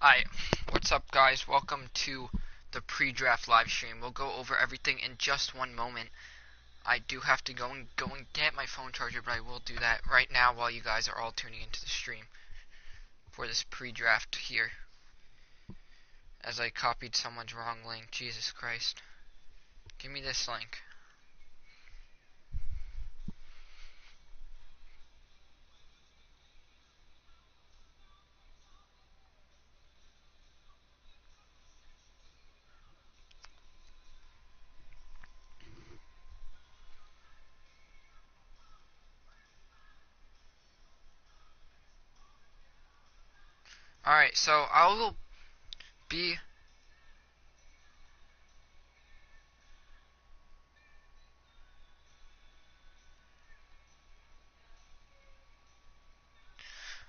Hi, what's up guys? Welcome to the pre-draft live stream. We'll go over everything in just one moment. I do have to go and get my phone charger, but I will do that right now while you guys are all tuning into the stream for this pre-draft here. As I copied someone's wrong link. Jesus Christ. Give me this link. Alright, so I will be...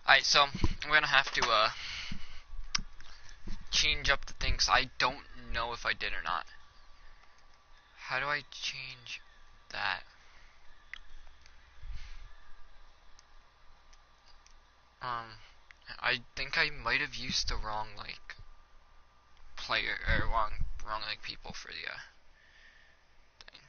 Alright, so I'm gonna have to change up the things. I don't know if I did or not. How do I change that? I think I might have used the wrong, like, player, or wrong, like, people for the, thing.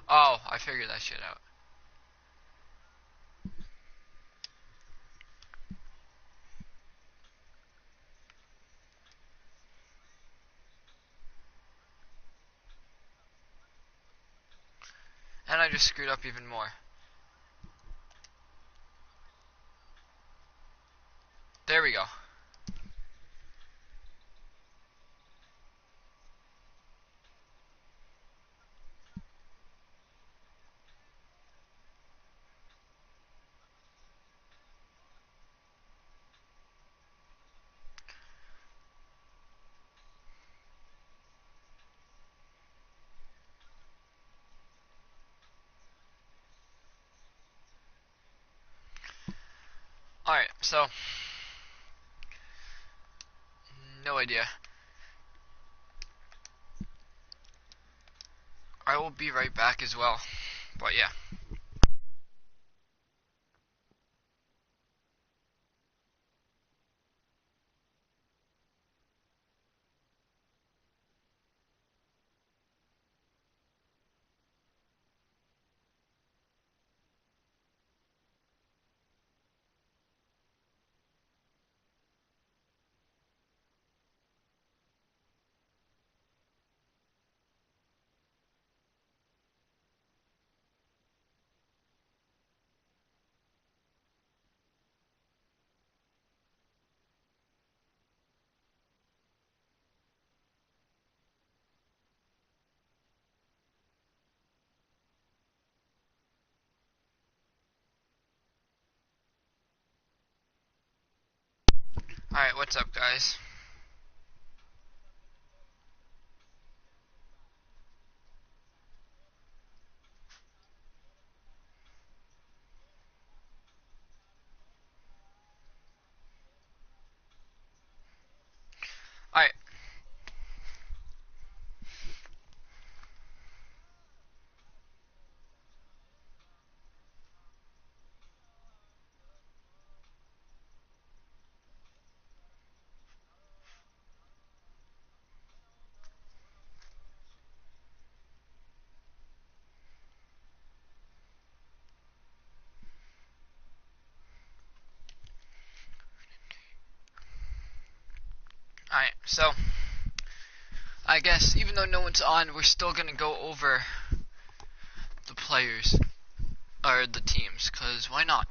Oh, I figured that shit out. And I just screwed up even more. There we go. Alright, so, no idea. I will be right back as well. But yeah. Alright, what's up, guys? Alright. Alright, so, I guess, even though no one's on, we're still gonna go over the players, or the teams, because why not?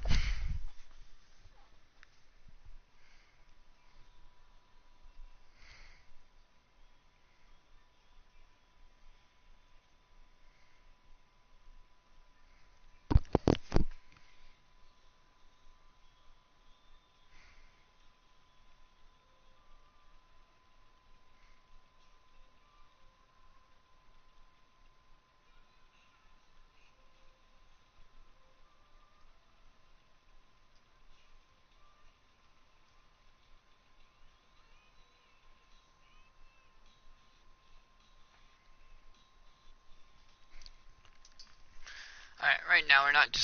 right now we're not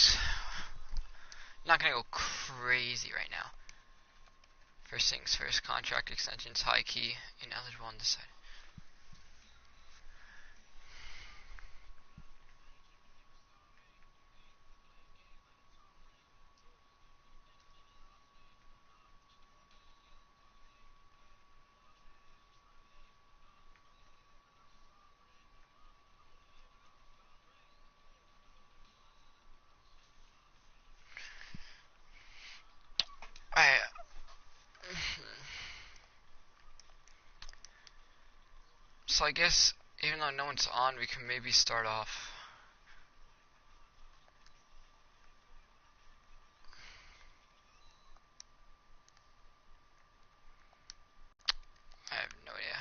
gonna go crazy right now. First things first, contract extensions, high key, ineligible, undecided. So I guess even though no one's on, we can maybe start off. I have no idea.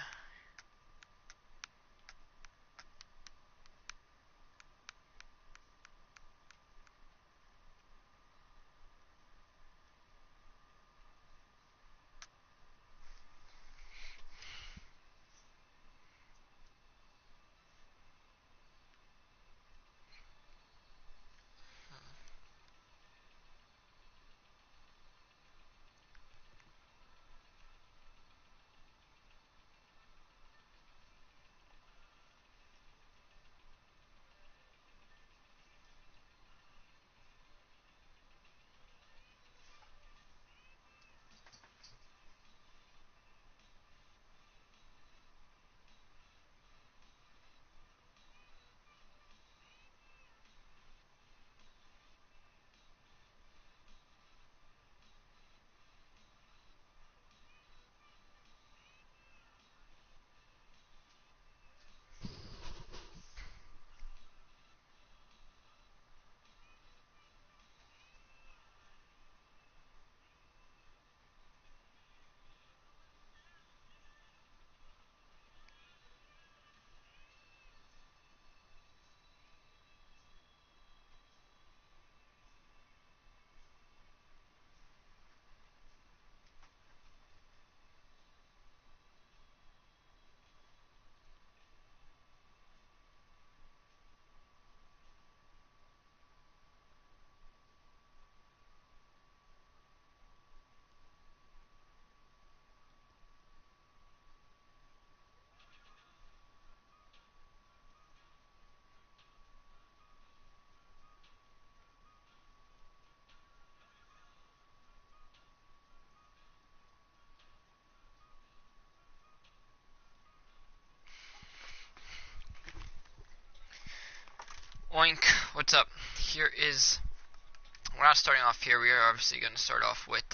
Oink, what's up? We're not starting off here, we are obviously going to start off with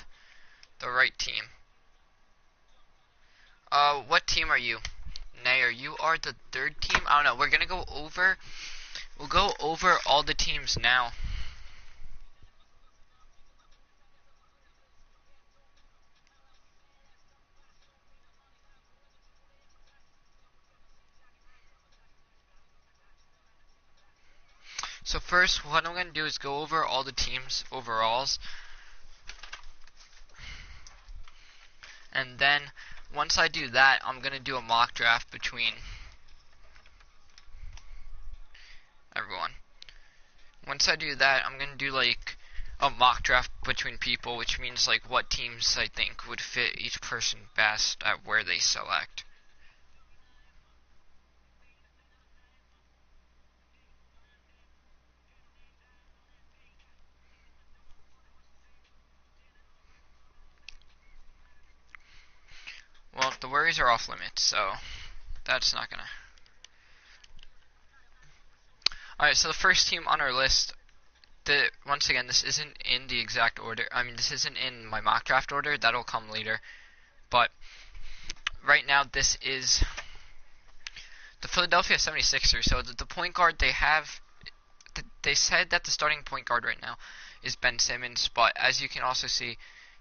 the right team. What team are you? Nair, you are the third team? I don't know, we'll go over all the teams now. So first, what I'm going to do is go over all the teams' overalls. And then, once I do that, I'm going to do a mock draft between everyone. Once I do that, I'm going to do like a mock draft between people, which means like what teams I think would fit each person best at where they select. Well, the worries are off limits, so that's not gonna. Alright, so the first team on our list, once again, this isn't in the exact order. I mean, this isn't in my mock draft order. That'll come later. But right now, this is the Philadelphia 76ers. So the point guard they have, they said that the starting point guard right now is Ben Simmons. But as you can also see,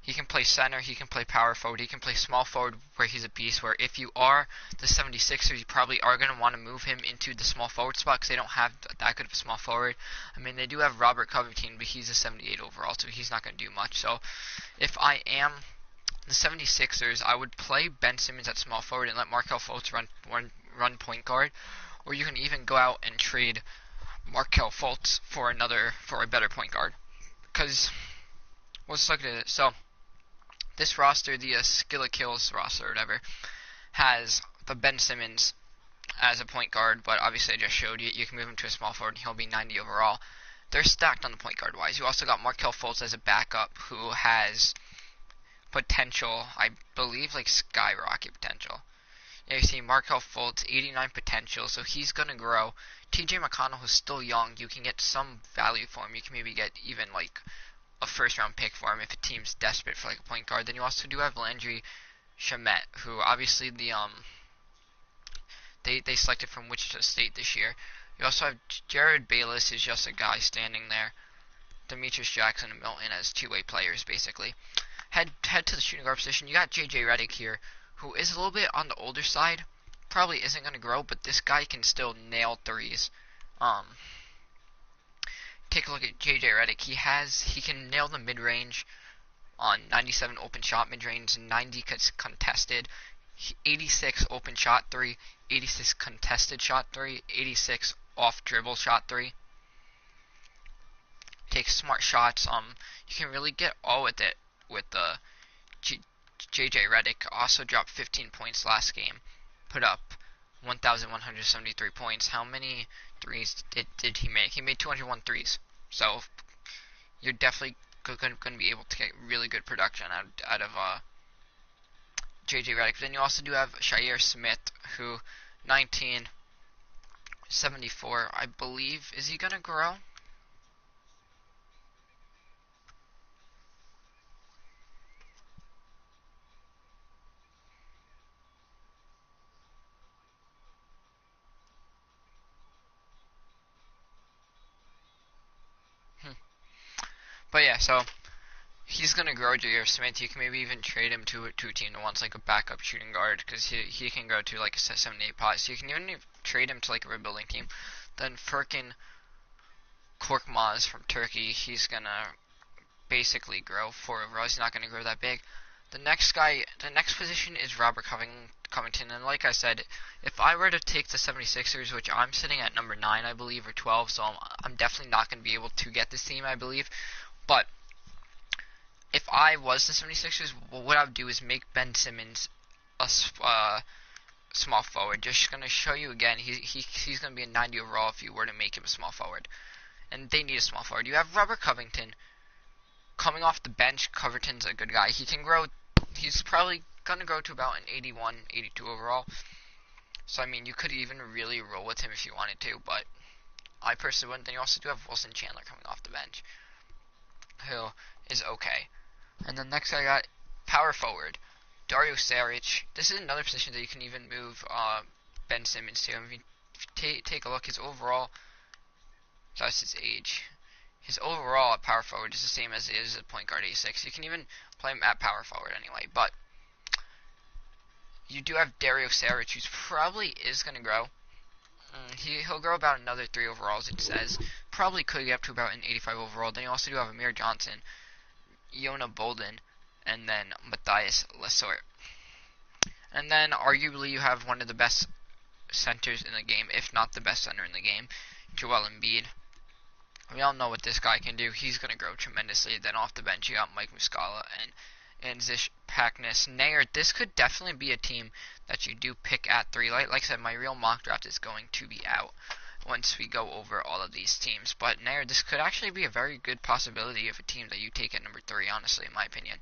he can play center, he can play power forward, he can play small forward where he's a beast, where if you are the 76ers, you probably are going to want to move him into the small forward spot because they don't have that good of a small forward. I mean, they do have Robert Covington, but he's a 78 overall, so he's not going to do much. So if I am the 76ers, I would play Ben Simmons at small forward and let Markelle Fultz run point guard, or you can even go out and trade Markelle Fultz for a better point guard. Because let's look at it. So this roster, the Skilla Kills roster or whatever, has the Ben Simmons as a point guard, but obviously I just showed you you can move him to a small forward and he'll be 90 overall. They're stacked on the point guard wise. You also got Markelle Fultz as a backup who has potential, I believe, like skyrocket potential. Yeah, you see Markelle Fultz, 89 potential, so he's gonna grow. TJ McConnell is still young. You can get some value for him. You can maybe get even like a first round pick for him if a team's desperate for like a point guard. Then you also do have Landry Shamet, who obviously they selected from Wichita State this year. You also have Jared Bayless, who's just a guy standing there. Demetrius Jackson and Milton as two-way players, basically. Head to the shooting guard position. You got J.J. Redick here, who is a little bit on the older side. Probably isn't going to grow, but this guy can still nail threes. Take a look at J.J. Redick. He can nail the mid-range on 97 open shot mid-range, 90 contested, 86 open shot 3, 86 contested shot 3, 86 off dribble shot 3. Takes smart shots. You can really get all with it with the J.J. Redick. Also dropped 15 points last game. Put up 1,173 points. How many threes did he make? He made 201 threes. So you're definitely going to be able to get really good production out of J.J. Redick. But then you also do have Shair Smith, who 1974, I believe. Is he going to grow? But yeah, so he's gonna grow J.R. Smith. You can maybe even trade him to a team that wants like a backup shooting guard because he can go to like a 7-8 pot. So you can even trade him to like a rebuilding team. Then Furkan Korkmaz from Turkey, he's gonna basically grow 4 overall. He's not gonna grow that big. The next position is Robert Covington, and like I said, if I were to take the 76ers, which I'm sitting at number 9, I believe, or 12, so I'm definitely not going to be able to get this team, I believe. But if I was the 76ers, what I would do is make Ben Simmons a small forward. Just going to show you again, he's going to be a 90 overall if you were to make him a small forward. And they need a small forward. You have Robert Covington. Coming off the bench, Covington's a good guy. He can grow. He's probably going to grow to about an 81, 82 overall. So, I mean, you could even really roll with him if you wanted to, but I personally wouldn't. Then you also do have Wilson Chandler coming off the bench, who is okay. And then next I got power forward, Dario Saric. This is another position that you can even move Ben Simmons to. I mean, if you take a look, his overall, that's his age. His overall at power forward is the same as it is at point guard 86. You can even play him at power forward anyway, but you do have Dario Saric, who probably is going to grow. He'll grow about another 3 overalls, it says. Probably could get up to about an 85 overall. Then you also do have Amir Johnson, Iona Bolden, and then Matthias Lesort. And then arguably you have one of the best centers in the game, if not the best center in the game, Joel Embiid. We all know what this guy can do. He's going to grow tremendously. Then off the bench you got Mike Muscala and Zish Paknis Nair. This could definitely be a team that you do pick at 3. Like I said, my real mock draft is going to be out once we go over all of these teams. But Nair, this could actually be a very good possibility of a team that you take at number 3, honestly, in my opinion.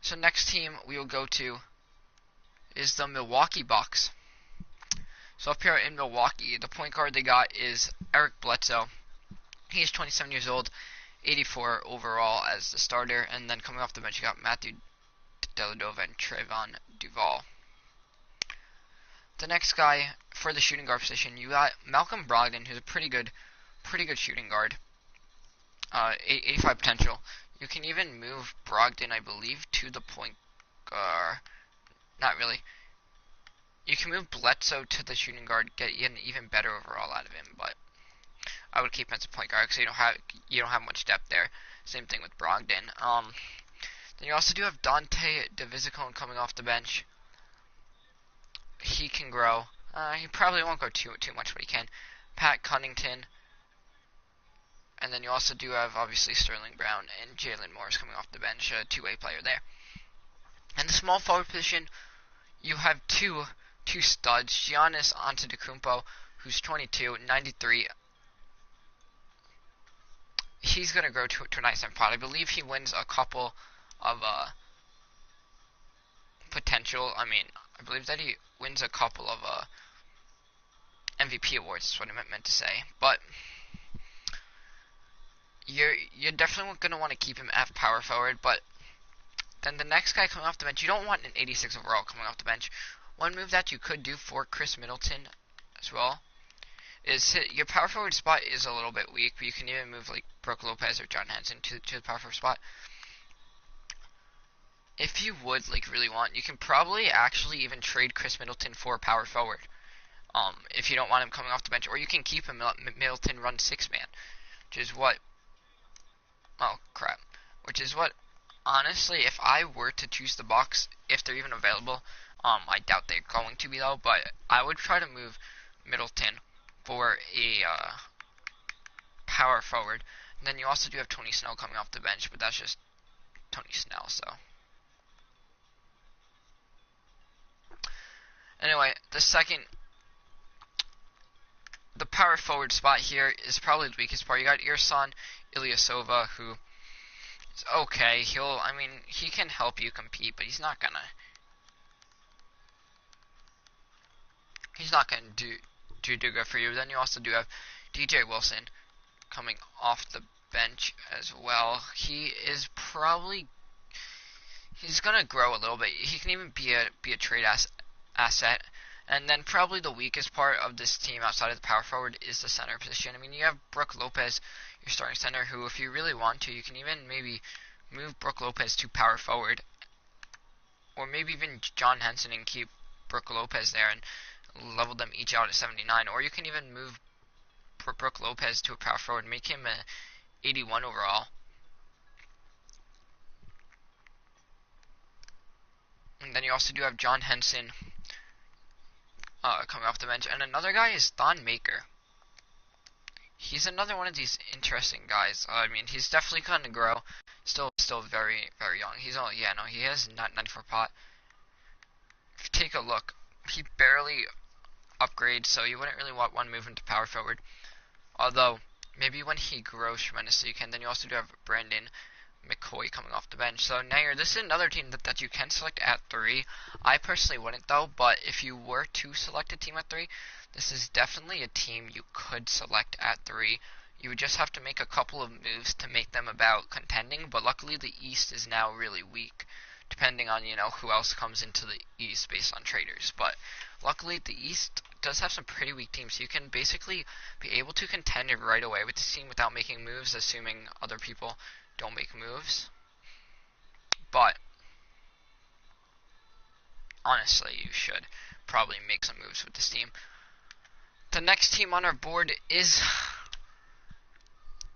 So next team we will go to is the Milwaukee Bucks. So up here in Milwaukee, the point guard they got is Eric Bledsoe. He's 27 years old, 84 overall as the starter, and then coming off the bench you got Matthew Dellavedova and Trevon Duval. The next guy for the shooting guard position, you got Malcolm Brogdon, who's a pretty good shooting guard. 85 potential. You can even move Brogdon, I believe, to the point guard. Not really. You can move Bledsoe to the shooting guard, get an even better overall out of him, but I would keep him as a point guard because you don't have much depth there. Same thing with Brogdon. Then you also do have Dante DeVisicone coming off the bench. He can grow. He probably won't grow too much, but he can. Pat Connington, and then you also do have obviously Sterling Brown and Jalen Morris coming off the bench, a two-way player there. And the small forward position, you have two studs, Giannis Antetokounmpo, who's 22, 93. He's going to grow to a nice spot. I believe he wins a couple of potential. I believe that he wins a couple of MVP awards. Is what I meant to say. But you're definitely going to want to keep him at power forward. But then the next guy coming off the bench, you don't want an 86 overall coming off the bench. One move that you could do for Chris Middleton as well is your power forward spot is a little bit weak, but you can even move like Brook Lopez or John Henson to the power forward spot. If you would like really want, you can probably actually even trade Chris Middleton for power forward. If you don't want him coming off the bench, or you can keep him Middleton run 6-man, which is what. Oh crap! Which is what. Honestly, if I were to choose the Bucks, if they're even available, I doubt they're going to be though. But I would try to move Middleton for a power forward. And then you also do have Tony Snell coming off the bench, but that's just Tony Snell, so. Anyway, the power forward spot here is probably the weakest part. You got Ersan Ilyasova, who is okay. He can help you compete, but he's not gonna do good for you. Then you also do have DJ Wilson coming off the bench as well. He's gonna grow a little bit. He can even be a trade asset. And then probably the weakest part of this team outside of the power forward is the center position. You have Brook Lopez, your starting center, who if you really want to, you can even maybe move Brook Lopez to power forward, or maybe even John Henson and keep Brook Lopez there and level them each out at 79, or you can even move Brook Lopez to a power forward and make him a 81 overall. And then you also do have John Henson coming off the bench, and another guy is Thon Maker. He's another one of these interesting guys. He's definitely going to grow. Still very, very young. He has 94 pot. If you take a look, he barely upgrades, so you wouldn't really want one move into power forward. Although, maybe when he grows tremendously, you can. Then you also do have Brandon McCoy coming off the bench. So Nair, this is another team that you can select at 3. I personally wouldn't though, but if you were to select a team at 3, this is definitely a team you could select at 3. You would just have to make a couple of moves to make them about contending, but luckily the East is now really weak, depending on, who else comes into the East based on traders. But luckily the East does have some pretty weak teams, so you can basically be able to contend right away with this team without making moves, assuming other people don't make moves. But honestly, you should probably make some moves with this team. The next team on our board is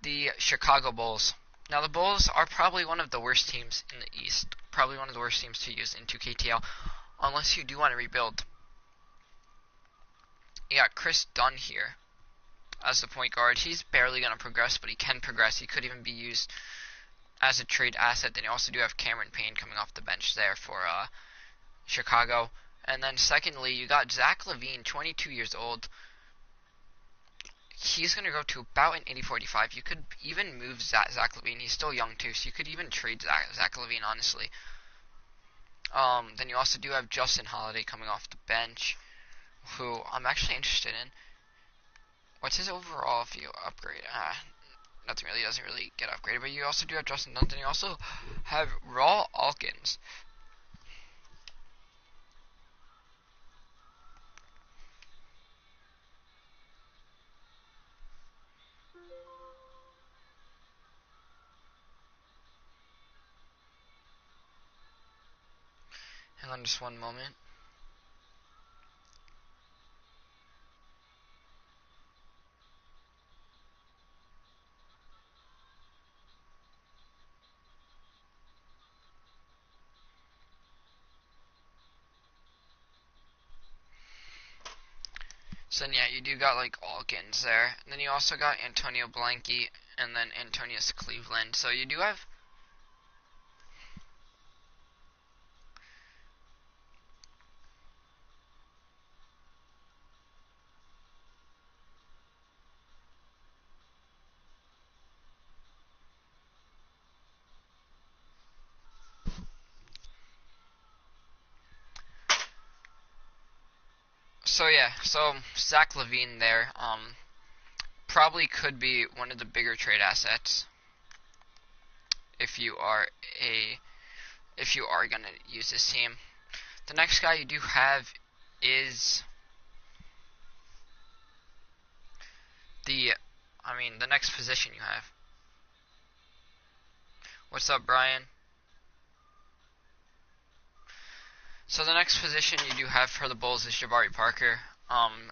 the Chicago Bulls. Now, the Bulls are probably one of the worst teams in the East. Probably one of the worst teams to use in 2KTL, unless you do want to rebuild. You got Chris Dunn here as the point guard. He's barely going to progress, but he can progress. He could even be used as a trade asset. Then you also do have Cameron Payne coming off the bench there for Chicago. And then secondly, you got Zach LaVine, 22 years old. He's going to go to about an 80-45. You could even move Zach LaVine. He's still young too, so you could even trade Zach LaVine, honestly. Then you also do have Justin Holiday coming off the bench, who I'm actually interested in. What's his overall if you upgrade? Nothing really, doesn't really get upgraded, but you also do have Justin Dunn, and you also have Raw Alkins. Hang on just one moment. So then, yeah, you do got like Alkins there. And then you also got Antonio Blanky and then Antonius Cleveland. So you do have. So yeah, so Zach LaVine there, probably could be one of the bigger trade assets if you are gonna use this team. The next guy you do have is the next position you have. What's up, Brian? So the next position you do have for the Bulls is Jabari Parker,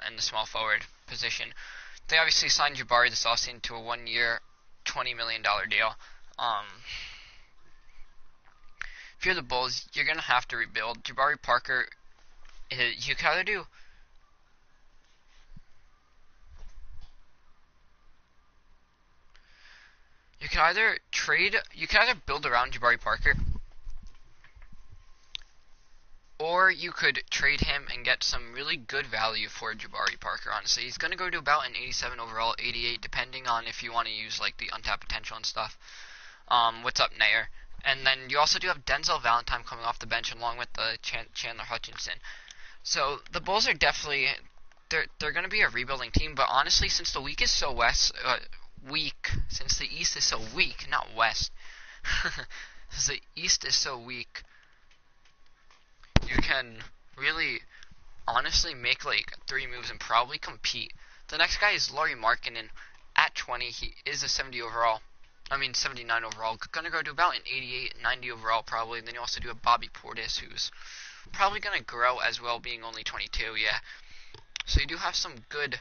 in the small forward position. They obviously signed Jabari this offseason to a 1-year, $20 million deal. If you're the Bulls, you're gonna have to rebuild. Jabari Parker, you can either do. You can either build around Jabari Parker, or you could trade him and get some really good value for Jabari Parker, honestly. He's going to go to about an 87 overall, 88, depending on if you want to use like the untapped potential and stuff. What's up, Nair? And then you also do have Denzel Valentine coming off the bench along with the Chandler Hutchinson. So the Bulls are definitely, they're going to be a rebuilding team, but honestly, since the East is so weak, not West, since the East is so weak, you can really honestly make like 3 moves and probably compete. The next guy is Lauri Markkanen. At 20, he is a 79 overall. Gonna go to about an 88, 90 overall probably. And then you also do have Bobby Portis, who's probably gonna grow as well, being only 22. Yeah. So you do have some good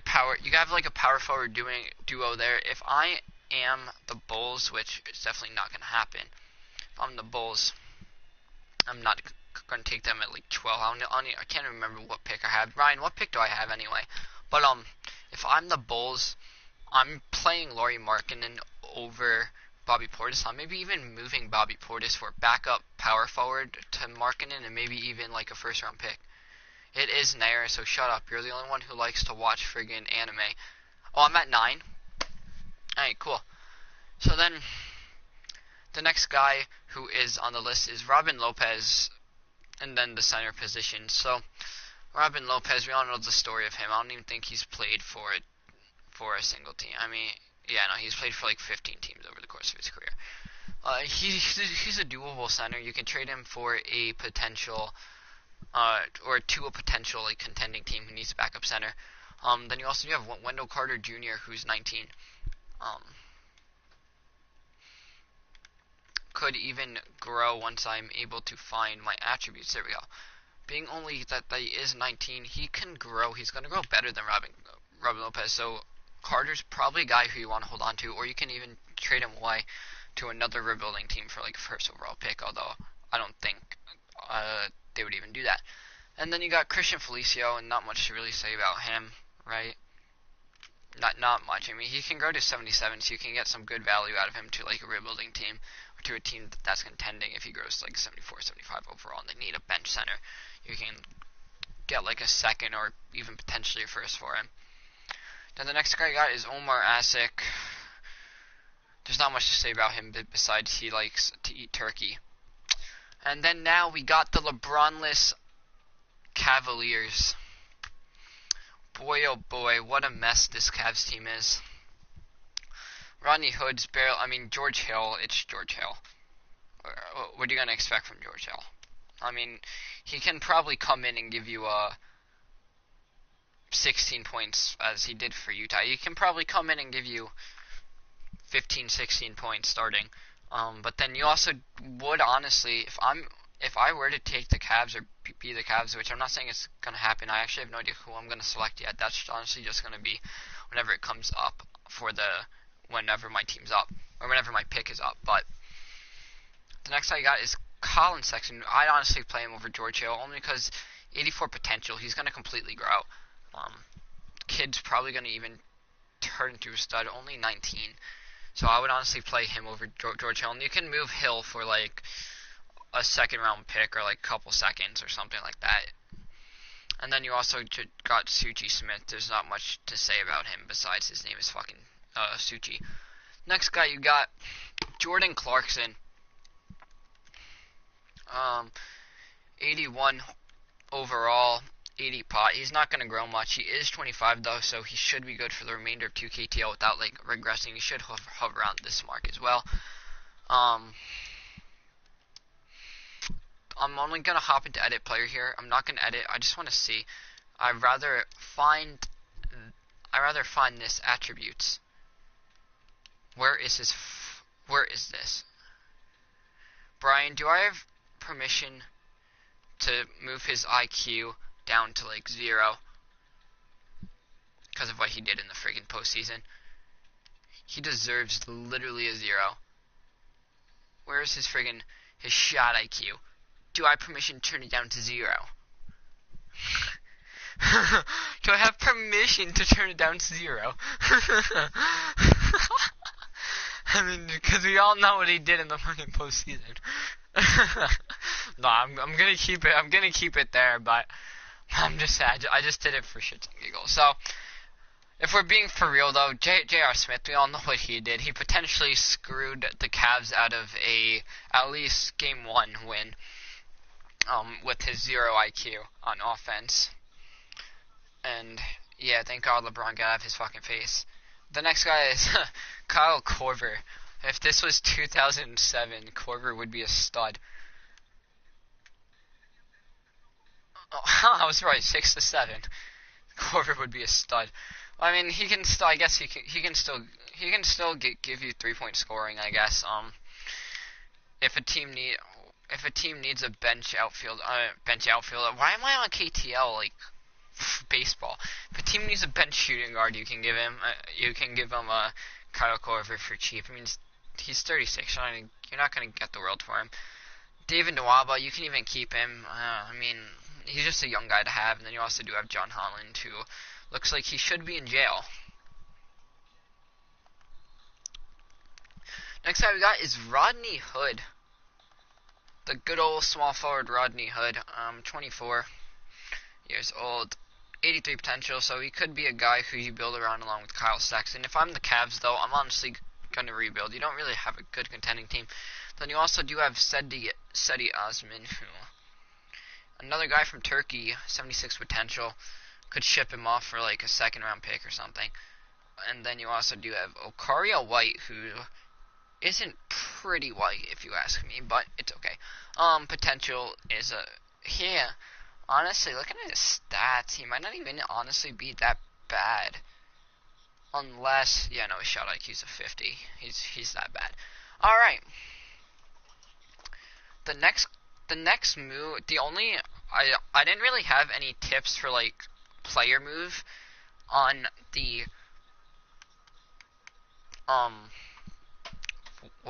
power. You have like a power forward duo there. If I am the Bulls, which is definitely not gonna happen, if I'm the Bulls, I'm not going to take them at like 12. I can't remember what pick I have. Ryan, what pick do I have anyway? But if I'm the Bulls, I'm playing Lauri Markkanen over Bobby Portis. I'm maybe even moving Bobby Portis for backup power forward to Markkanen and maybe even like a first round pick. It is Nair, so shut up. You're the only one who likes to watch friggin' anime. Oh, I'm at 9. Alright, cool. So then, the next guy who is on the list is Robin Lopez, and then the center position. So, Robin Lopez, we all know the story of him. I don't even think he's played for a single team. I mean, yeah, no, he's played for like 15 teams over the course of his career. He's a doable center. You can trade him for a potential, or to a potential like contending team who needs a backup center. Then you also have Wendell Carter Jr., who's 19. Could even grow once I'm able to find my attributes. There we go. Being only that he is 19, he can grow. He's going to grow better than Robin Lopez. So Carter's probably a guy who you want to hold on to, or you can even trade him away to another rebuilding team for like a first overall pick, although I don't think they would even do that. And then you got Christian Felicio, and not much to really say about him, right? Not much. I mean, he can grow to 77, so you can get some good value out of him to like a rebuilding team, or to a team that's contending. If he grows to like 74, 75 overall, and they need a bench center, you can get like a second or even potentially a first for him. Then the next guy I got is Omar Asik. There's not much to say about him besides he likes to eat turkey. And then now we got the LeBronless Cavaliers. Boy, oh boy, what a mess this Cavs team is. Rodney Hood's George Hill, it's George Hill. What are you going to expect from George Hill? I mean, he can probably come in and give you 16 points as he did for Utah. He can probably come in and give you 15, 16 points starting. But then you also would honestly, if I were to take the Cavs or be the Cavs, which I'm not saying it's going to happen, I actually have no idea who I'm going to select yet. That's honestly just going to be whenever it comes up whenever my team's up, or whenever my pick is up. But the next I got is Colin Sexton. I'd honestly play him over George Hill, only because 84 potential, he's going to completely grow. Kid's probably going to even turn into a stud, only 19. So I would honestly play him over George Hill. And you can move Hill for like a second round pick or like a couple seconds or something like that. And then you also got Suchi Smith. There's not much to say about him besides his name is fucking Suchi. Next guy you got Jordan Clarkson. 81 overall, 80 pot. He's not going to grow much. He is 25 though, so he should be good for the remainder of 2KTL without like regressing. He should hover around this mark as well. I'm only going to hop into edit player here. I'm not going to edit. I just want to see. I'd rather find this attributes. Where is this? Brian, do I have permission to move his IQ down to like 0 because of what he did in the friggin' postseason? He deserves literally a 0. Where is his shot IQ? Do I have permission to turn it down to 0? Do I have permission to turn it down to 0? I mean, because we all know what he did in the fucking postseason. No, I'm gonna keep it. I'm gonna keep it there, but I'm just sad. I just did it for shits and giggles. So, if we're being for real though, J.R. Smith, we all know what he did. He potentially screwed the Cavs out of at least game 1 win, with his 0 IQ on offense. And yeah, thank God LeBron got out of his fucking face. The next guy is Kyle Korver. If this was 2007, Korver would be a stud. Oh, I was right, 6 to 7. Korver would be a stud. I mean, he can still. I guess he can still give you 3-point scoring. I guess. If a team needs a bench outfielder. Why am I on KTL like baseball? If a team needs a bench shooting guard, you can give him Kyle Korver for cheap. I mean, he's 36. You're not gonna get the world for him. David Nwaba, you can even keep him. I mean, he's just a young guy to have. And then you also do have John Holland, who looks like he should be in jail. Next guy we got is Rodney Hood. The good old small forward Rodney Hood. 24 years old. 83 potential, so he could be a guy who you build around along with Kyle Sexton. If I'm the Cavs, though, I'm honestly going to rebuild. You don't really have a good contending team. Then you also do have Sedi Osman, who, another guy from Turkey, 76 potential, could ship him off for like a second-round pick or something. And then you also do have Okaria White, who isn't pretty white, if you ask me, but it's okay. Potential is honestly, looking at his stats, he might not even honestly be that bad. Unless, yeah, no, his shot IQ's a 50. He's that bad. Alright. The next move, I didn't really have any tips for, like, player move on the,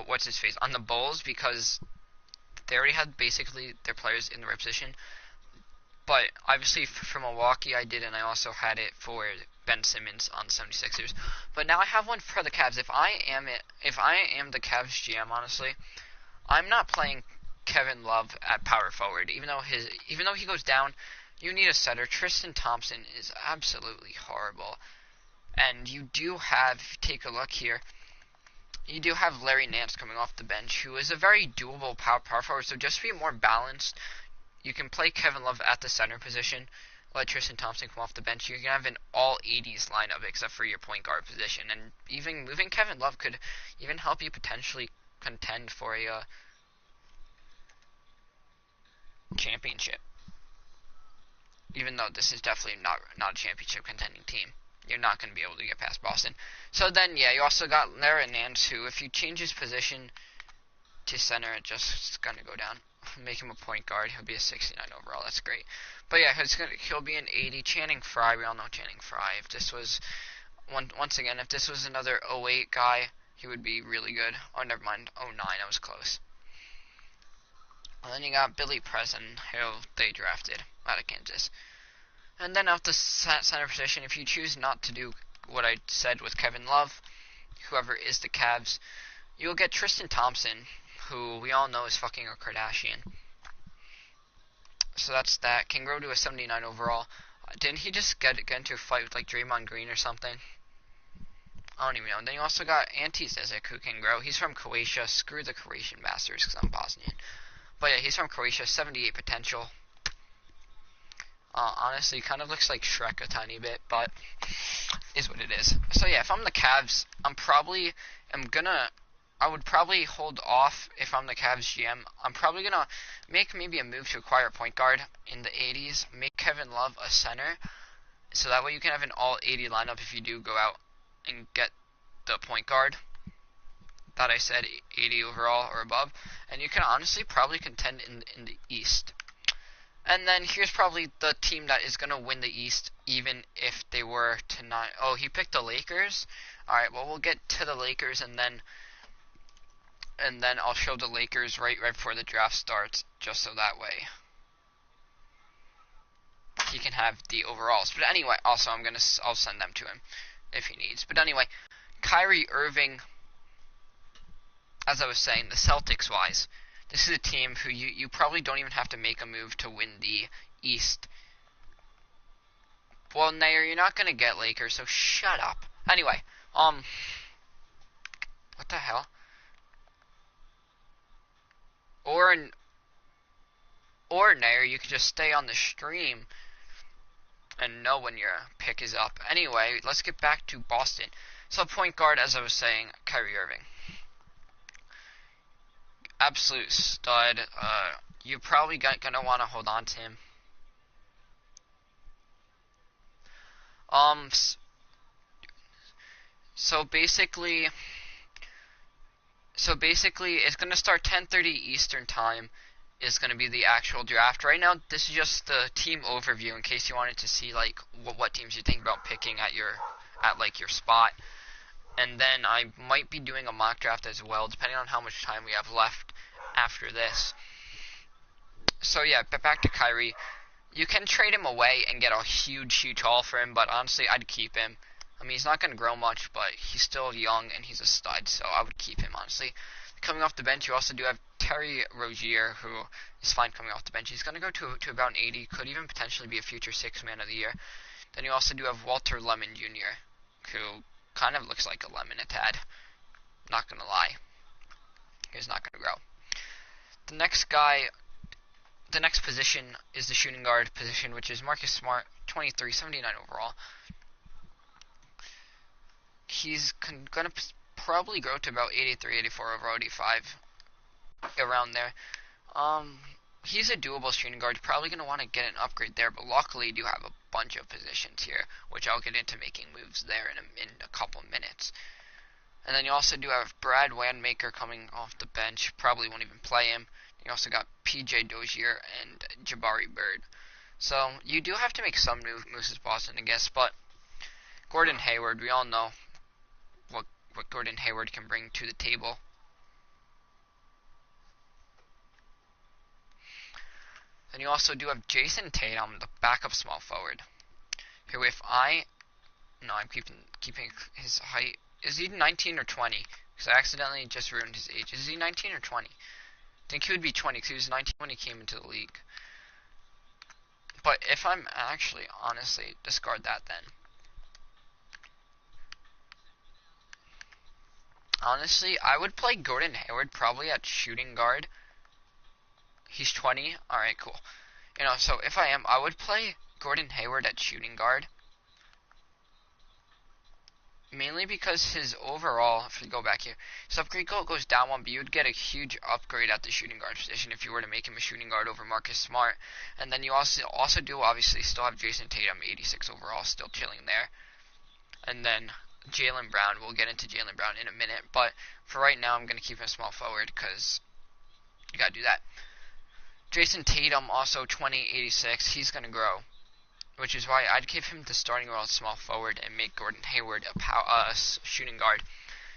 what's his face, on the Bulls, because they already had basically their players in the right position. But obviously for Milwaukee I did, and I also had it for Ben Simmons on the 76ers. But now I have one for the Cavs. If I am the Cavs GM, honestly, I'm not playing Kevin Love at power forward. Even though he goes down, you need a setter. Tristan Thompson is absolutely horrible. And you do have, if you take a look here, you do have Larry Nance coming off the bench, who is a very doable power forward. So just to be more balanced, you can play Kevin Love at the center position, let Tristan Thompson come off the bench. You can have an all-80s lineup except for your point guard position. And even moving Kevin Love could even help you potentially contend for a championship. Even though this is definitely not a championship contending team. You're not going to be able to get past Boston. So then, yeah, you also got Larry Nance, who, if you change his position to center, it's going to go down. Make him a point guard. He'll be a 69 overall. That's great. But yeah, he'll be an 80. Channing Frye. We all know Channing Frye. If this was if this was another 08 guy, he would be really good. Oh, never mind. 09. I was close. And then you got Billy Preston, who they drafted out of Kansas. And then at the center position, if you choose not to do what I said with Kevin Love, whoever is the Cavs, you'll get Tristan Thompson, who we all know is fucking a Kardashian. So that's that. Can grow to a 79 overall. Didn't he just get into a fight with like Draymond Green or something? I don't even know. And then you also got Ante Zizic, who can grow. He's from Croatia. Screw the Croatian bastards, because I'm Bosnian. But yeah, he's from Croatia. 78 potential. Honestly, kind of looks like Shrek a tiny bit, but is what it is. So yeah, if I'm the Cavs, I would probably hold off if I'm the Cavs GM. I'm probably gonna make maybe a move to acquire a point guard in the 80s. Make Kevin Love a center, so that way you can have an all 80 lineup if you do go out and get the point guard that I said, 80 overall or above, and you can honestly probably contend in the East. And then here's probably the team that is gonna win the East, even if they were to not. Oh, he picked the Lakers. All right, well we'll get to the Lakers, and then I'll show the Lakers right before the draft starts, just so that way he can have the overalls. But anyway, also I'll send them to him if he needs. But anyway, Kyrie Irving, as I was saying, the Celtics wise, this is a team who you probably don't even have to make a move to win the East. Well, Nair, you're not gonna get Lakers, so shut up. Anyway, what the hell? Or Nair, you could just stay on the stream and know when your pick is up. Anyway, let's get back to Boston. So point guard, as I was saying, Kyrie Irving. Absolute stud. You're probably gonna want to hold on to him. So basically, it's gonna start 10:30 Eastern time. Is gonna be the actual draft. Right now, this is just the team overview in case you wanted to see like what teams you think about picking at your spot. And then I might be doing a mock draft as well, depending on how much time we have left after this. So yeah, back to Kyrie. You can trade him away and get a huge haul for him, but honestly, I'd keep him. I mean, he's not going to grow much, but he's still young and he's a stud, so I would keep him, honestly. Coming off the bench, you also do have Terry Rozier, who is fine coming off the bench. He's going to go to about an 80, could even potentially be a future Sixth Man of the Year. Then you also do have Walter Lemon Jr., who kind of looks like a lemon a tad. Not going to lie. He's not going to grow. The next position is the shooting guard position, which is Marcus Smart, 23, 79 overall. He's going to probably grow to about 83, 84 overall, 85, around there. He's a doable shooting guard. Probably going to want to get an upgrade there, but luckily you do have a bunch of positions here, which I'll get into making moves there in a couple minutes. And then you also do have Brad Wanamaker coming off the bench. Probably won't even play him. You also got PJ Dozier and Jabari Bird. So you do have to make some moves as Boston, I guess. But Gordon Hayward, we all know what Gordon Hayward can bring to the table. Then you also do have Jason Tatum, the backup small forward. Who, I'm keeping his height. Is he 19 or 20? Because I accidentally just ruined his age. Is he 19 or 20? I think he would be 20 because he was 19 when he came into the league. But if I'm actually, honestly, discard that then. Honestly, I would play Gordon Hayward probably at shooting guard. He's 20. Alright, cool. So if I would play Gordon Hayward at shooting guard. Mainly because his overall, if we go back here, his upgrade goes down one, but you would get a huge upgrade at the shooting guard position if you were to make him a shooting guard over Marcus Smart. And then you also do obviously still have Jason Tatum, 86 overall, still chilling there. And then Jaylen Brown, we'll get into Jaylen Brown in a minute, but for right now I'm going to keep him small forward because you got to do that. Jason Tatum, also 20, 86, he's going to grow. Which is why I'd give him the starting role as small forward and make Gordon Hayward a shooting guard,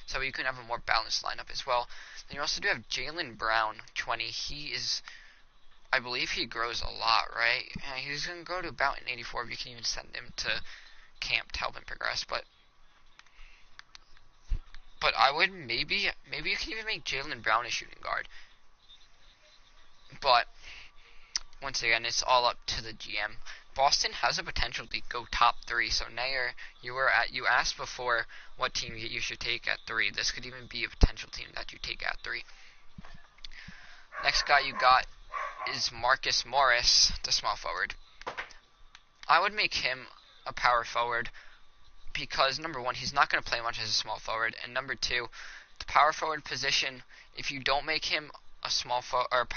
so you can have a more balanced lineup as well. Then you also do have Jaylen Brown, 20. He is I believe he grows a lot, right? Yeah, he's going to grow to about an 84. You can even send him to camp to help him progress. But I would maybe you can even make Jaylen Brown a shooting guard. But once again, it's all up to the GM. Boston has a potential to go top 3. So Nair, you asked before what team you should take at 3. This could even be a potential team that you take at 3. Next guy you got is Marcus Morris, the small forward. I would make him a power forward because number one, he's not going to play much as a small forward, and number two, the power forward position, if you don't make him a or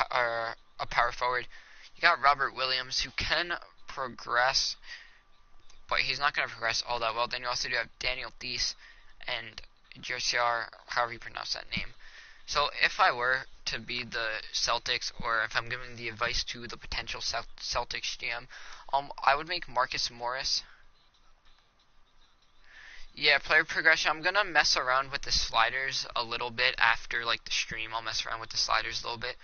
a power forward, you got Robert Williams, who can progress, but he's not going to progress all that well. Then you also do have Daniel Theis and Josiar, however you pronounce that name. So if I were to be the Celtics, or if I'm giving the advice to the potential Celtics GM, I would make Marcus Morris. Yeah, player progression. I'm gonna mess around with the sliders a little bit after like the stream. I'll mess around with the sliders a little bit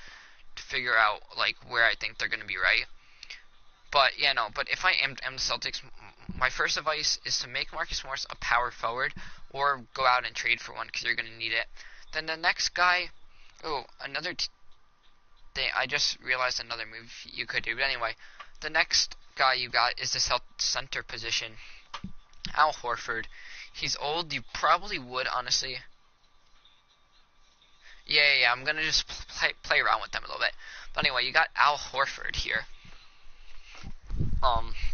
to figure out like where I think they're gonna be right. But yeah, no. But if I am the Celtics, my first advice is to make Marcus Morris a power forward, or go out and trade for one because you're gonna need it. Then the next guy, another thing. I just realized another move you could do. But anyway, the next guy you got is the center position, Al Horford. He's old. You probably would, honestly. Yeah. I'm gonna just play around with them a little bit. But anyway, you got Al Horford here.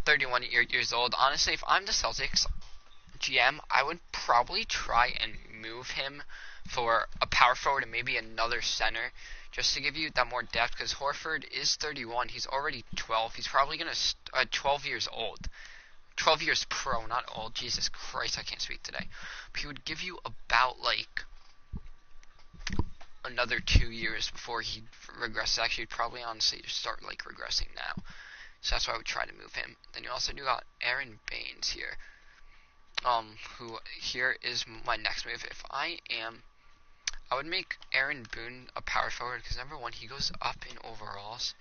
31 years old. Honestly, if I'm the Celtics GM, I would probably try and move him for a power forward and maybe another center, just to give you that more depth. Because Horford is 31. He's already 12. He's probably gonna 12 years old. 12 years pro, not old. Jesus Christ, I can't speak today. But he would give you about, like, another 2 years before he regresses. Actually, probably, honestly, start, like, regressing now. So that's why I would try to move him. Then you also do got Aaron Baines here. Who, here is my next move. If I would make Aaron Boone a power forward, because number one, he goes up in overalls.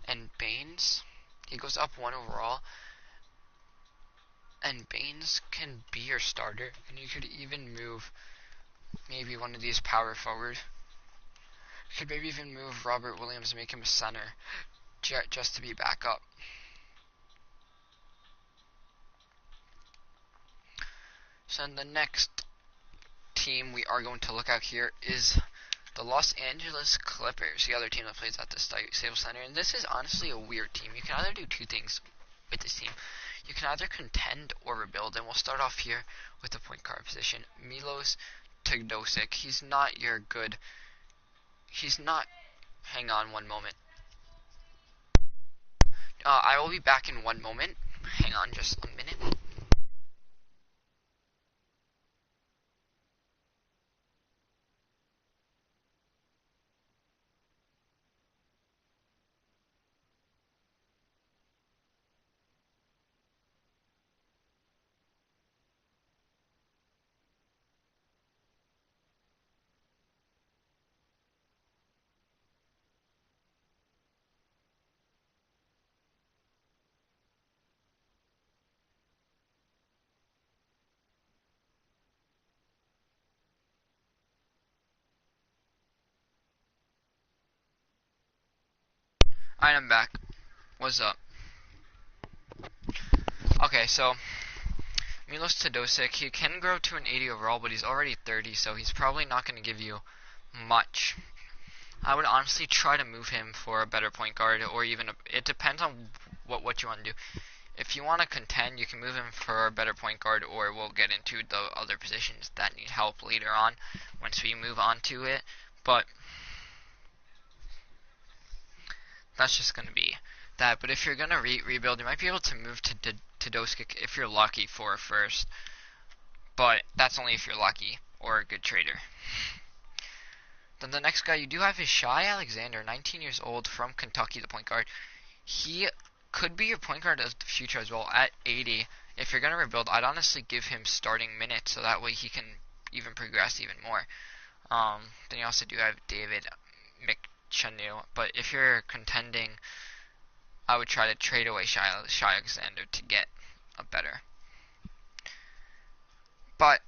And Baines, he goes up 1 overall. And Baines can be your starter, and you could even move maybe one of these power forward. You could maybe even move Robert Williams and make him a center, just to be back up. So then the next team we are going to look at here is the Los Angeles Clippers, the other team that plays at the Staples Center. And this is honestly a weird team. You can either do two things with this team. You can either contend or rebuild, and we'll start off here with the point guard position. Milos Teodosic. He's not. Hang on one moment. I will be back in 1 moment. Hang on just a minute. Alright, I'm back. What's up? Okay, so Milos Teodosic, he can grow to an 80 overall, but he's already 30, so he's probably not going to give you much. I would honestly try to move him for a better point guard, or even it depends on what you want to do. If you want to contend, you can move him for a better point guard, or we'll get into the other positions that need help later on once we move on to it. But that's just going to be that. But if you're going to rebuild, you might be able to move to Teodosic if you're lucky for a first. But that's only if you're lucky or a good trader. Then the next guy you do have is Shai Alexander, 19 years old, from Kentucky, the point guard. He could be your point guard of the future as well at 80. If you're going to rebuild, I'd honestly give him starting minutes so that way he can even progress even more. Then you also do have David Chanu. But if you're contending, I would try to trade away Shai Alexander to get a better. But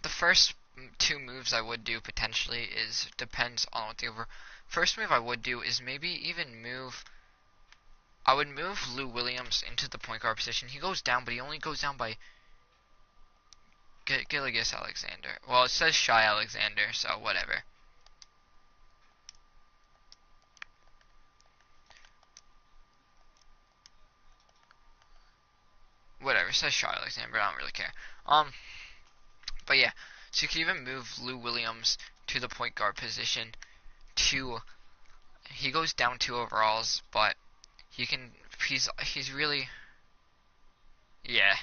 the first two moves I would do potentially is depends on what the first move I would do is maybe even move. I would move Lou Williams into the point guard position. He goes down, but he only goes down by Gilgeous Alexander. Well, it says Shai Alexander, so whatever. Whatever, it says Shai Alexander, but I don't really care. But yeah, so you can even move Lou Williams to the point guard position to, he goes down 2 overalls, but he can, he's really, yeah.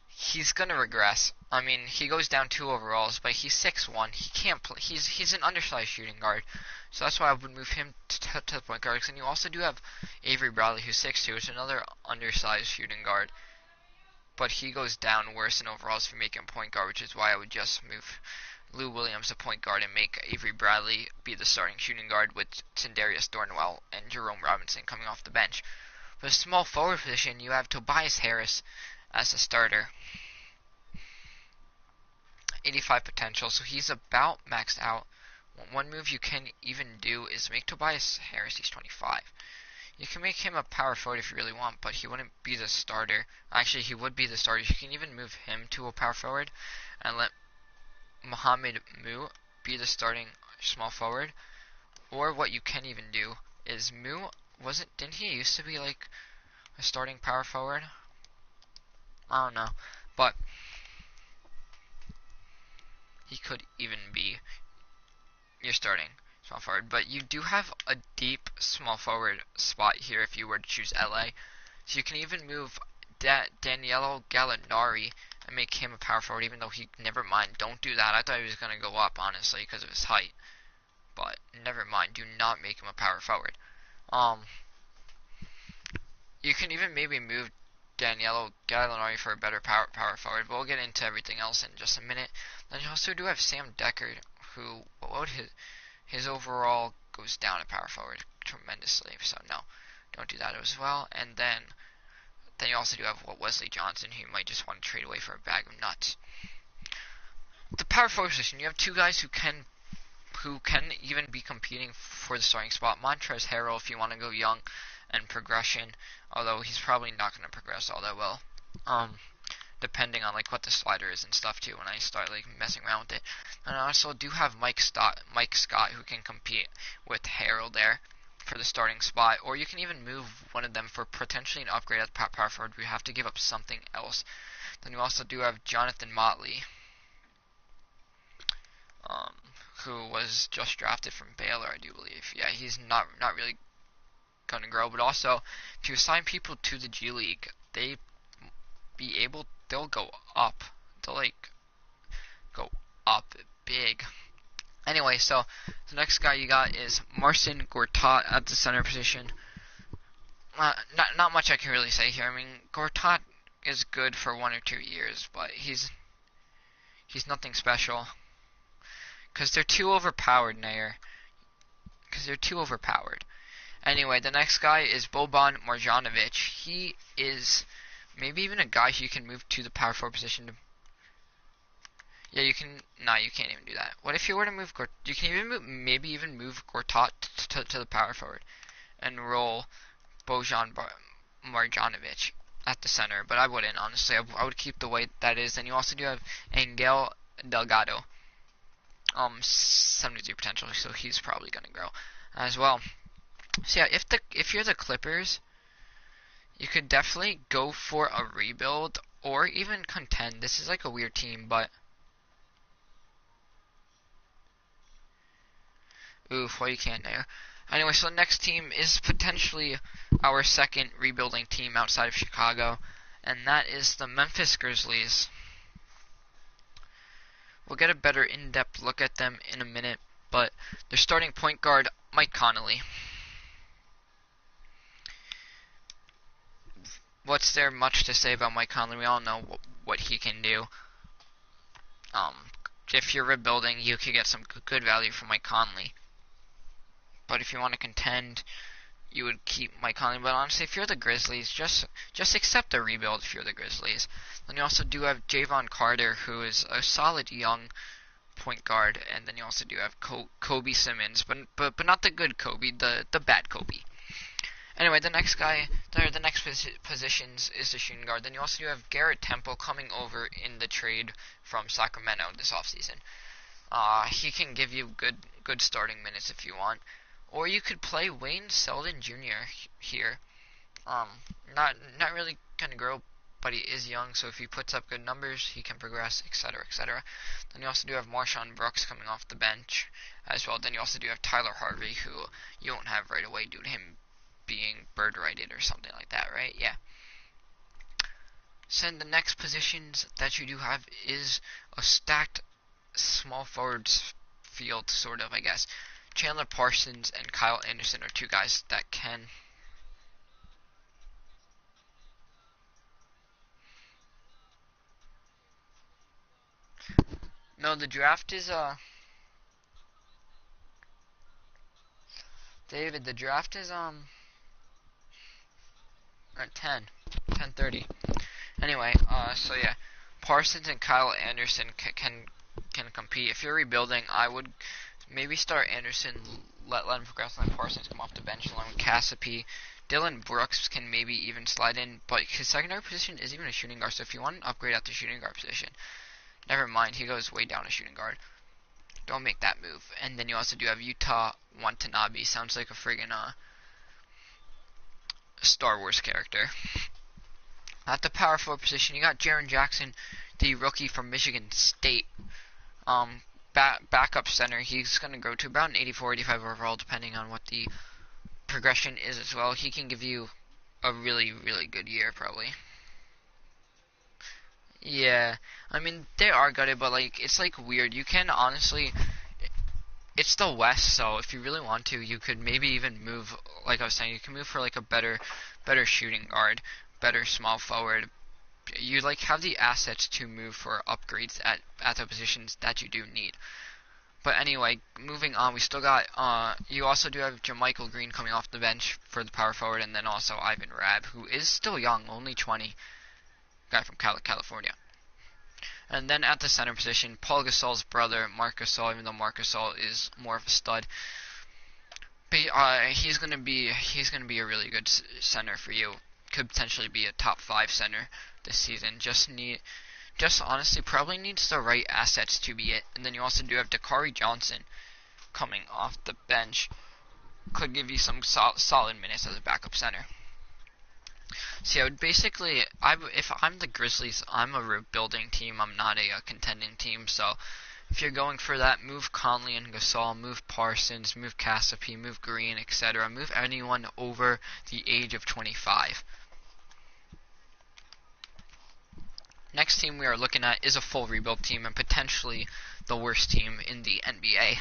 He's gonna regress. I mean, he goes down 2 overalls, but he's 6'1". He can't play. He's an undersized shooting guard, so that's why I would move him to the point guard. And you also do have Avery Bradley, who's 6'2", which is another undersized shooting guard, but he goes down worse in overalls if you make him point guard, which is why I would just move Lou Williams to point guard and make Avery Bradley be the starting shooting guard with Sindarius Thornwell and Jerome Robinson coming off the bench. For the small forward position, you have Tobias Harris as a starter. 85 potential, so he's about maxed out. One move you can even do is make Tobias Harris, he's 25. You can make him a power forward if you really want, but he wouldn't be the starter. Actually, he would be the starter. You can even move him to a power forward and let Mohamed Mu be the starting small forward. Or what you can even do is Mu didn't he used to be like a starting power forward? I don't know, but he could even be your starting small forward. But you do have a deep small forward spot here if you were to choose LA. So you can even move Danilo Gallinari and make him a power forward, even though never mind, don't do that. I thought he was going to go up, honestly, because of his height. But never mind, do not make him a power forward. You can even maybe move Danilo Gallinari for a better power forward, but we'll get into everything else in just a minute. Then you also do have Sam Dekker, who his overall goes down at power forward tremendously, so no, don't do that as well. And then you also do have Wesley Johnson, who you might just want to trade away for a bag of nuts. The power forward position, you have 2 guys who can even be competing for the starting spot. Montrezl Harrell, if you want to go young and progression, although he's probably not going to progress all that well, depending on like what the slider is and stuff too when I start like messing around with it. And I also do have Mike Scott who can compete with Harrell there for the starting spot, or you can even move one of them for potentially an upgrade at power forward. We have to give up something else. Then you also do have Jonathan Motley, who was just drafted from Baylor, I do believe. Yeah, he's not really going to grow, but also if you assign people to the G League, they'll go up. They'll like go up big. Anyway, so the next guy you got is Marcin Gortat at the center position. Not much I can really say here. I mean, Gortat is good for 1 or 2 years, but he's nothing special. Because they're too overpowered, Nair. Because they're too overpowered. Anyway, the next guy is Boban Marjanovic. He is maybe even a guy who you can move to the power forward position. Yeah, you can. Nah, you can't even do that. What if you were to move? You can even maybe even move Gortat to the power forward and roll Bojan Marjanovic at the center. But I wouldn't, honestly. I would keep the way that is. And you also do have Angel Delgado. 73 potential, so he's probably gonna grow as well. So yeah, if you're the Clippers, you could definitely go for a rebuild or even contend. This is like a weird team, but oof, well you can't there. Anyway, so the next team is potentially our second rebuilding team outside of Chicago, and that is the Memphis Grizzlies. We'll get a better in-depth look at them in a minute, but their starting point guard, Mike Conley. What's there much to say about Mike Conley? We all know what he can do. if you're rebuilding, you could get some good value from Mike Conley. But if you want to contend, you would keep Mike Conley. But honestly, if you're the Grizzlies, just accept a rebuild if you're the Grizzlies. Then you also do have Javon Carter, who is a solid young point guard, and then you also do have Kobe Simmons, but not the good Kobe, the bad Kobe. Anyway, the next positions is the shooting guard. Then you also do have Garrett Temple coming over in the trade from Sacramento this offseason. He can give you good starting minutes if you want. Or you could play Wayne Selden Jr. here. Not really gonna grow, but he is young, so if he puts up good numbers, he can progress, etc., etc. Then you also do have Marshawn Brooks coming off the bench as well. Then you also do have Tyler Harvey, who you won't have right away due to him being bird-righted or something like that, right? Yeah. So the next positions that you do have is a stacked small forwards field, sort of, I guess. Chandler Parsons and Kyle Anderson are two guys that can... No, the draft is, David, the draft is, at 10:30. Anyway, so yeah, Parsons and Kyle Anderson can compete. If you're rebuilding, I would maybe start Anderson, let him progress, and let Parsons come off the bench along with Cassiope. Dylan Brooks can maybe even slide in, but his secondary position is even a shooting guard, so if you want an upgrade at the shooting guard position, never mind, he goes way down a shooting guard. Don't make that move. And then you also do have Utah Watanabe. Sounds like a friggin' Star Wars character. At the power forward position, you got Jaren Jackson, the rookie from Michigan State. Backup center. He's going to grow to about an 84, 85 overall, depending on what the progression is as well. He can give you a really, really good year, probably. Yeah, I mean, they are good, but, like, it's, like, weird. You can, honestly, it's the West, so if you really want to, you could maybe even move, like I was saying, you can move for, like, a better shooting guard, better small forward. You, like, have the assets to move for upgrades at the positions that you do need. But anyway, moving on, we still got, you also do have JaMychal Green coming off the bench for the power forward, and then also Ivan Rabb, who is still young, only 20. Guy from California. And then at the center position, Paul Gasol's brother, Marc Gasol, even though Marc Gasol is more of a stud, but he's gonna be a really good center for you. Could potentially be a top 5 center this season. Just honestly probably needs the right assets to be it. And then you also do have Dakari Johnson coming off the bench. Could give you some solid minutes as a backup center. So if I'm the Grizzlies, I'm a rebuilding team. I'm not a contending team. So if you're going for that, move Conley and Gasol, move Parsons, move Cassiope, move Green, etc. Move anyone over the age of 25. Next team we are looking at is a full rebuild team and potentially the worst team in the NBA.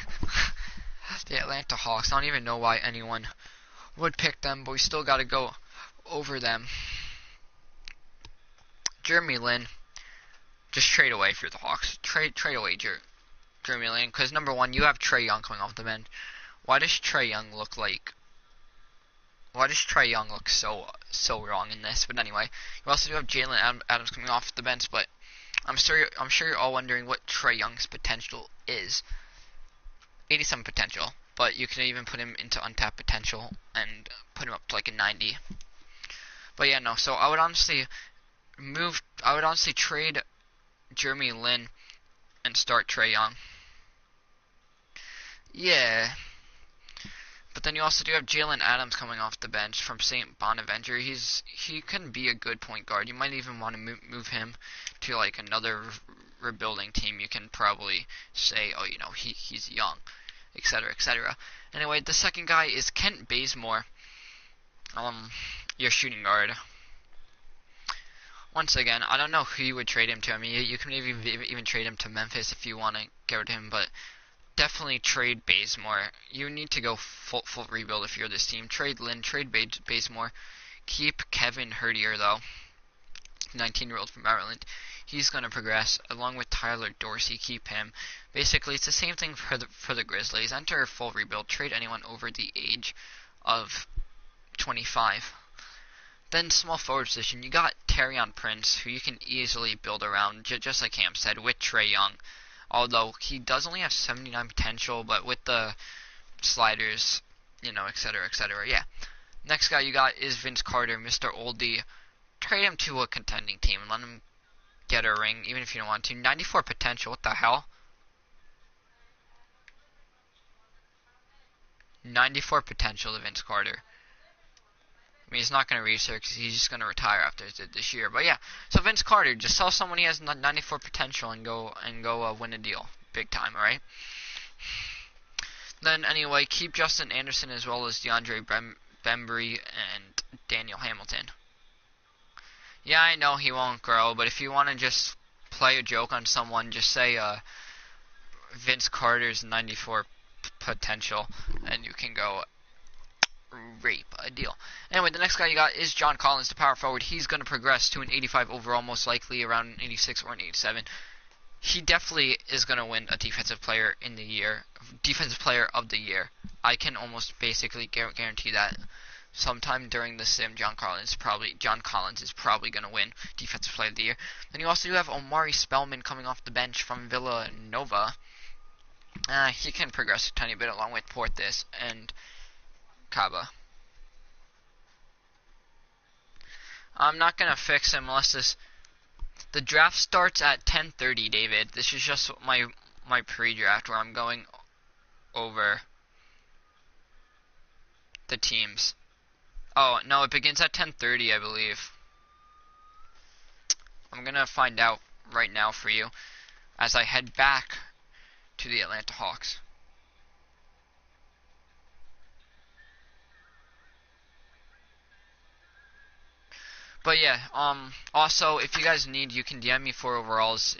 The Atlanta Hawks. I don't even know why anyone would pick them, but we still got to go over them. Jeremy Lin, just trade away for the Hawks. Trade away Jeremy Lin, because number one, you have Trae Young coming off the bench. Why does Trae Young look so wrong in this? But anyway, you also do have Jalen Adams coming off the bench, but I'm sure you're all wondering what Trae Young's potential is. 87 potential, but you can even put him into untapped potential and put him up to like a 90. But yeah, no. So I would honestly trade Jeremy Lin and start Trae Young. Yeah. But then you also do have Jalen Adams coming off the bench from St. Bonaventure. He can be a good point guard. You might even want to move him to like another rebuilding team. You can probably say, oh, he's young, etc., etc. Anyway, the second guy is Kent Bazemore. Your shooting guard. Once again, I don't know who you would trade him to. I mean, you can maybe even trade him to Memphis if you want to get rid of him, but definitely trade Bazemore. You need to go full rebuild if you're this team. Trade Lin, trade Bazemore. Keep Kevin Hertier, though. 19-year-old from Maryland. He's going to progress, along with Tyler Dorsey. Keep him. Basically, it's the same thing for the Grizzlies. Enter a full rebuild. Trade anyone over the age of 25. Then small forward position, you got Taurean Prince, who you can easily build around, just like Cam said, with Trae Young. Although he does only have 79 potential, but with the sliders, etc., etc. Yeah. Next guy you got is Vince Carter, Mr. Oldie. Trade him to a contending team and let him get a ring, even if you don't want to. 94 potential, what the hell? 94 potential to Vince Carter. I mean, he's not going to reach there because he's just going to retire after this year. But yeah, so Vince Carter, just sell someone he has 94 potential and go win a deal, big time. All right. Then anyway, keep Justin Anderson as well as DeAndre Bembry and Daniel Hamilton. Yeah, I know he won't grow, but if you want to just play a joke on someone, just say Vince Carter's 94 potential, and you can go rape a deal. Anyway, the next guy you got is John Collins, the power forward. He's going to progress to an 85 overall, most likely around an 86 or an 87. He definitely is going to win a defensive player of the year. I can almost basically guarantee that. Sometime during the sim, John Collins is probably going to win defensive player of the year. Then you also do have Omari Spellman coming off the bench from Villanova. He can progress a tiny bit along with Portis and Kaba. I'm not going to fix him unless the draft starts at 10:30, David. This is just my pre-draft where I'm going over the teams. Oh, no, it begins at 10:30, I believe. I'm going to find out right now for you as I head back to the Atlanta Hawks. But yeah, also, if you guys need, you can DM me for overalls.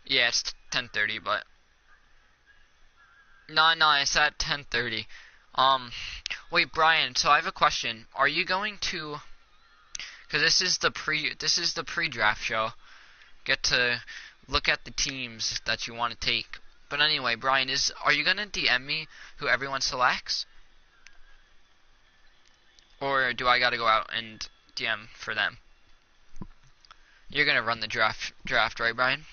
Yeah, it's 10:30, but no, it's at 10:30. Wait, Brian. So I have a question. Are you going to? Because this is the pre-draft show. Get to look at the teams that you want to take. But anyway, Brian, are you gonna DM me who everyone selects, or do I gotta go out and DM for them? You're gonna run the draft, right, Brian?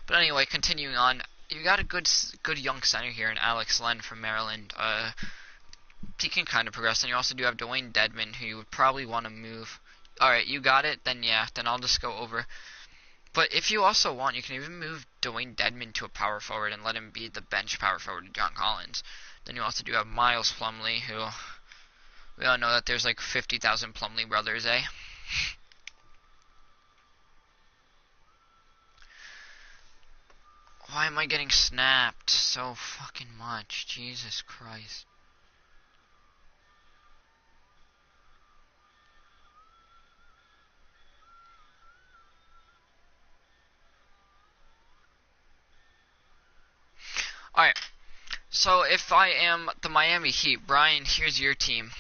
But anyway, continuing on. You got a good young center here in Alex Len from Maryland. He can kind of progress. And you also do have Dwayne Dedmon, who you would probably want to move. Alright, you got it? Then yeah, then I'll just go over. But if you also want, you can even move Dwayne Dedmon to a power forward and let him be the bench power forward to John Collins. Then you also do have Miles Plumlee, who we all know that there's like 50,000 Plumlee brothers, eh? Why am I getting snapped so fucking much? Jesus Christ. Alright. So if I am the Miami Heat, Brian, here's your team.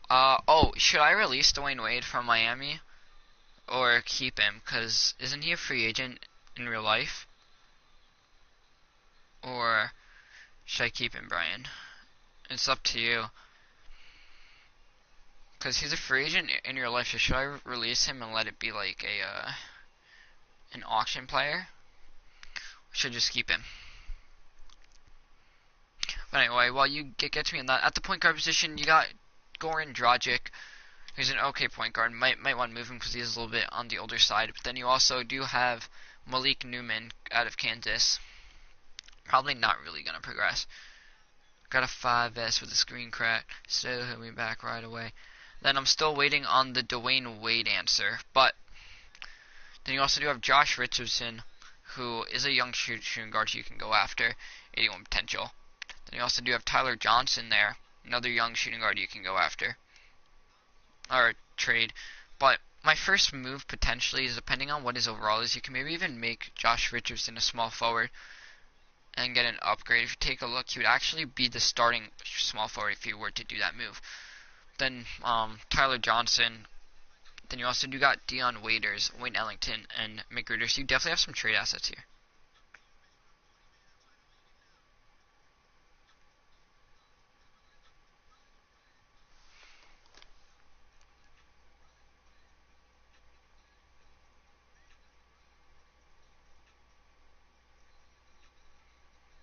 Oh, should I release Dwayne Wade from Miami? Or keep him? Because isn't he a free agent in real life? Or should I keep him, Brian? It's up to you. Because he's a free agent in real life, so should I release him and let it be like an auction player? Or should I just keep him? But anyway, while you get to me on that, at the point guard position, you got Goran Dragic, who's an okay point guard. Might want to move him because he's a little bit on the older side. But then you also do have Malik Newman out of Kansas. Probably not really going to progress. Got a 5S with a screen crack. So he'll be back right away. Then I'm still waiting on the Dwayne Wade answer. But then you also do have Josh Richardson, who is a young shooting guard who you can go after. 81 potential. Then you also do have Tyler Johnson there. Another young shooting guard you can go after. Or trade. But my first move potentially is, depending on what his overall is, you can maybe even make Josh Richardson a small forward and get an upgrade. If you take a look, he would actually be the starting small forward if you were to do that move. Then Tyler Johnson, Then you also do got Dion Waiters, Wayne Ellington, and McGruder. So you definitely have some trade assets here.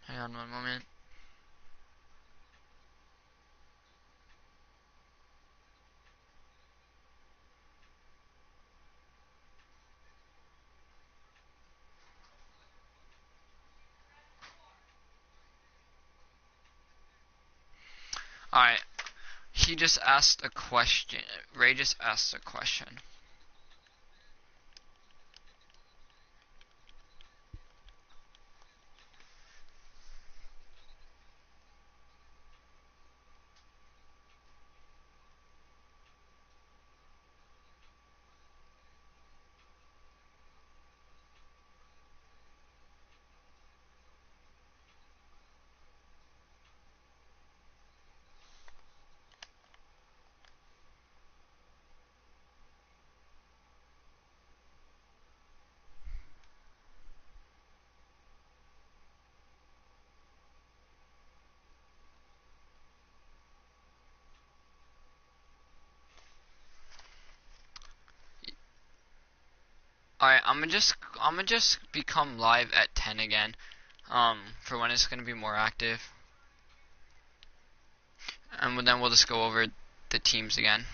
Hang on one moment. Alright. He just asked a question. Ray just asked a question. Alright, I'm gonna just become live at 10 again. For when it's gonna be more active. And then we'll just go over the teams again.